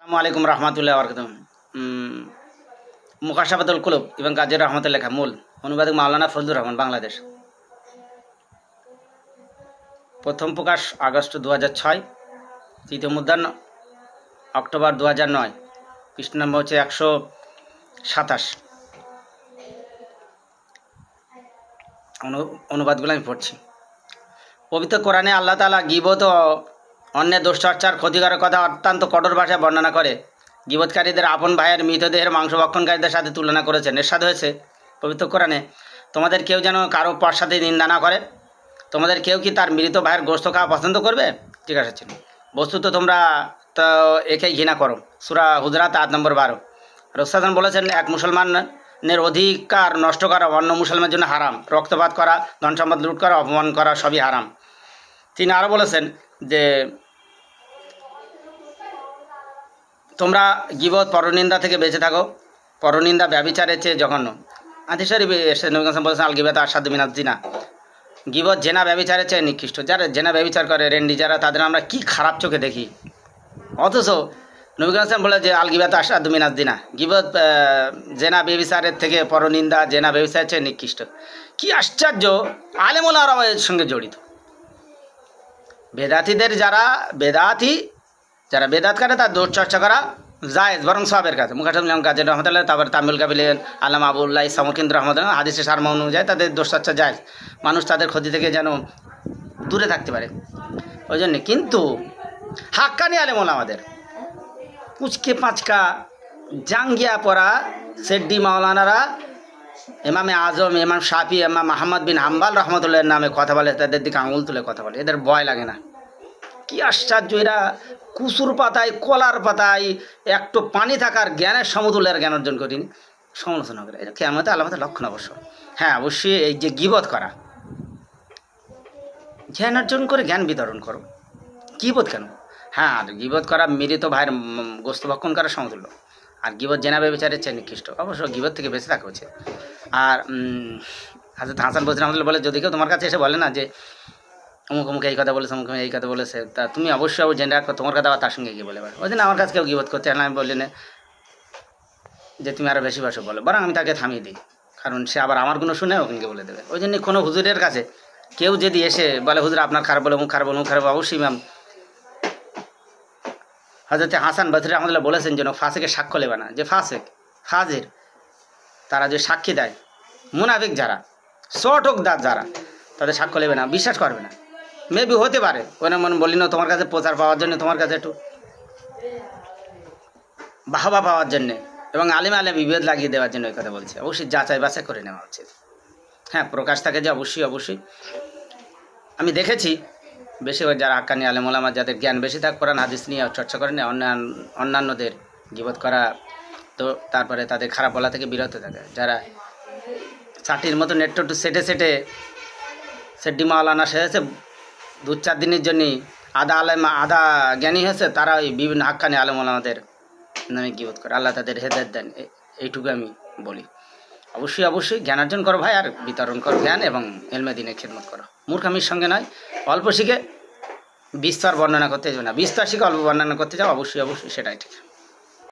আসসালামু আলাইকুম রহমতুল্লাহ বরকাতুহ। মুকাশাফাতুল কুলুব এবং কাজী রহমতের লেখা, মূল অনুবাদক মাওলানা ফজলুর রহমান, বাংলাদেশ। প্রথম প্রকাশ আগস্ট 2006, তৃতীয় মুদ্রণ অক্টোবর 2009, পৃষ্ঠা নম্বর হচ্ছে 127। অনুবাদগুলো আমি পড়ছি। পবিত্র কোরআনে আল্লাহ তাআলা গীবত ও অন্যের দুশ্চর্চার ক্ষতিকারক কথা অত্যন্ত কঠোর ভাষায় বর্ণনা করে গীবতকারীদের আপন ভাইয়ের মৃতদেহের মাংস ভক্ষণকারীদের সাথে তুলনা করেছেন। এরশাদ হয়েছে পবিত্র কোরআনে, তোমাদের কেউ যেন কারো পশ্চাতে নিন্দা না করে। তোমাদের কেউ কি তার মৃত ভাইয়ের গোশত খাওয়া পছন্দ করবে? জিজ্ঞাসা ছিল। বস্তুত তোমরা তো একেই ঘৃণা করো। সূরা হুজরাত 8 নম্বর 12। রাসূল বলেছেন, এক মুসলমানের অধিকার নষ্ট করা অন্য মুসলমানের জন্য হারাম। রক্তপাত করা, ধন সম্পদ লুট করা, অপমান করা সবই হারাম। তিনি আরও বলেছেন যে তোমরা গীবত পরনিন্দা থেকে বেঁচে থাকো। পরনিন্দা ব্যভিচারের চেয়ে জঘন্য। হাদিস শরীফে এসে নবী সাল্লাল্লাহু আলাইহি ওয়াসাল্লাম বলেছেন, আল গীবাতু আশাদ্দু মিনাজ জিনা। গীবত জেনা ব্যভিচারের চেয়ে নিকৃষ্ট। যারা জেনা ব্যভিচার করে, রেন্ডি যারা, তাদের আমরা কি খারাপ চোখে দেখি, অথচ নবী সাল্লাল্লাহু আলাইহি ওয়াসাল্লাম বলে যে আল গীবাতু আশাদ্দু মিনাজ জিনা। গীবত জেনা ব্যভিচারের থেকে, পরনিন্দা জেনা ব্যভিচারের চেয়ে নিকৃষ্ট। কি আশ্চর্য! আলেম ওলামারা এর সঙ্গে জড়িত। বেদাতীদের যারা বেদাত করে তার দোষ চর্চা করা জায়েজ, বরং সওয়াবের কাছে। মুকাশাফাতুল কাজী রহমতুল্লাহ, তারপরে তামিল কাবিলেন আল্লামা আবুল্লাহ সামরকিন্দ রহমতুল্লাহ, হাদিসের সারমর্ম অনুযায়ী তাদের দোষ চর্চা জায়েজ। মানুষ তাদের ক্ষতি থেকে যেন দূরে থাকতে পারে, ওই জন্যে। কিন্তু হাক্কানি আলেম ওলামাদের পুচকে পাঁচকা জাঙ্গিয়া পড়া সেড্ডি মাওলানারা ইমামে আজম, ইমাম শাফি, ইমাম আহমদ বিন হাম্বাল রহমতুল্লাহর নামে কথা বলে, তাদের দিকে আঙুল তুলে কথা বলে। এদের ভয় লাগে না? কি আশ্চর্য! এরা কুসুর পাতায়, কলার পাতায় একটু পানি থাকার জ্ঞানের সমতুল্যের জ্ঞান অর্জন করিনি, সমালোচনা করে। এটা কিয়ামতে আলামতের লক্ষণ অবশ্য। হ্যাঁ, অবশ্যই এই যে গীবত করা, জ্ঞান অর্জন করে জ্ঞান বিতরণ করো। গীবত কেন? হ্যাঁ, আর গীবত করা মৃত ভাইয়ের গোস্ত ভক্ষণ করার সমতুল্য। আর গীবত জেনা ব্যভিচারের চেয়ে নিকৃষ্ট। অবশ্য গীবত থেকে বেঁচে থাকা উচিত। আর হযরত হাসান বসরি রাহমাতুল্লাহ বলে, যদি কেউ তোমার কাছে এসে বলে না যে অমুক অমুক এই কথা বলেছে, অমুক এই কথা বলেছে, তা তুমি অবশ্যই জেনে রাখো তোমার কথা তার সঙ্গে গিয়ে বলে। ওই দিন আমার কাছে কেউ গীবত করতে আমি বললি না যে তুমি আরও বেশি ভাষা বলো, বরং আমি তাকে থামিয়ে দিই, কারণ সে আবার আমার গুণ শুনে ওখানকে বলে দেবে। ওই জন্য কোনো হুজুরের কাছে কেউ যদি এসে বলে হুজুর আপনার খারাপ বলে, মুখ খারাপ বলে, মুখ খারাপ, অবশ্যই ম্যাম হযরত হাসান বসরি রাহমাতুল্লাহ বলেছেন যেন ফাসেকের সাক্ষ্য নেবে না। যে ফাসেক, ফাজির, তারা যে সাক্ষী দেয়, মুনাফিক যারা, চটকদার যারা, তাদের সাক্ষ্য নেবে না, বিশ্বাস করবে না। মেবি হতে পারে ওরা মনে বলি না তোমার কাছে প্রচার পাওয়ার জন্য, তোমার কাছে একটু বাহবা পাওয়ার জন্যে, এবং আলেম বিভেদ লাগিয়ে দেওয়ার জন্য এই কথা বলছে। অবশ্যই যাচাই বাছাই করে নেওয়া উচিত। হ্যাঁ, প্রকাশ থাকে যে অবশ্যই আমি দেখেছি বেশিরভাগ যারা হাক্কানি আলেম ওলামা, যাদের জ্ঞান বেশি থাকে, কোরআন হাদিস নিয়ে চর্চা করেন, অন্যান্যদের গীবত করা, তো তারপরে তাদের খারাপ বলা থেকে বিরত থাকে। যারা চাটির মতো নেট্টো একটু সেড্ডি মাওলানা সেজেছে 2-4 দিনের জন্যই, আধা জ্ঞানী হয়েছে, তারা ওই বিভিন্ন হাক্কানি আলেম ওলামাদের নামে গীবত করে। আল্লাহ তাদের হেদায়েত দেন, এইটুকু আমি বলি। অবশ্যই জ্ঞান অর্জন করো ভাই, আর বিতরণ করো জ্ঞান, এবং ইলমে দ্বীনের খিদমত করো। মূর্খামির সঙ্গে নয়। অল্প শিখে বিস্তার বর্ণনা করতে যাবে না, বিস্তার শিখে অল্প বর্ণনা করতে যাও, অবশ্যই সেটাই ঠিক।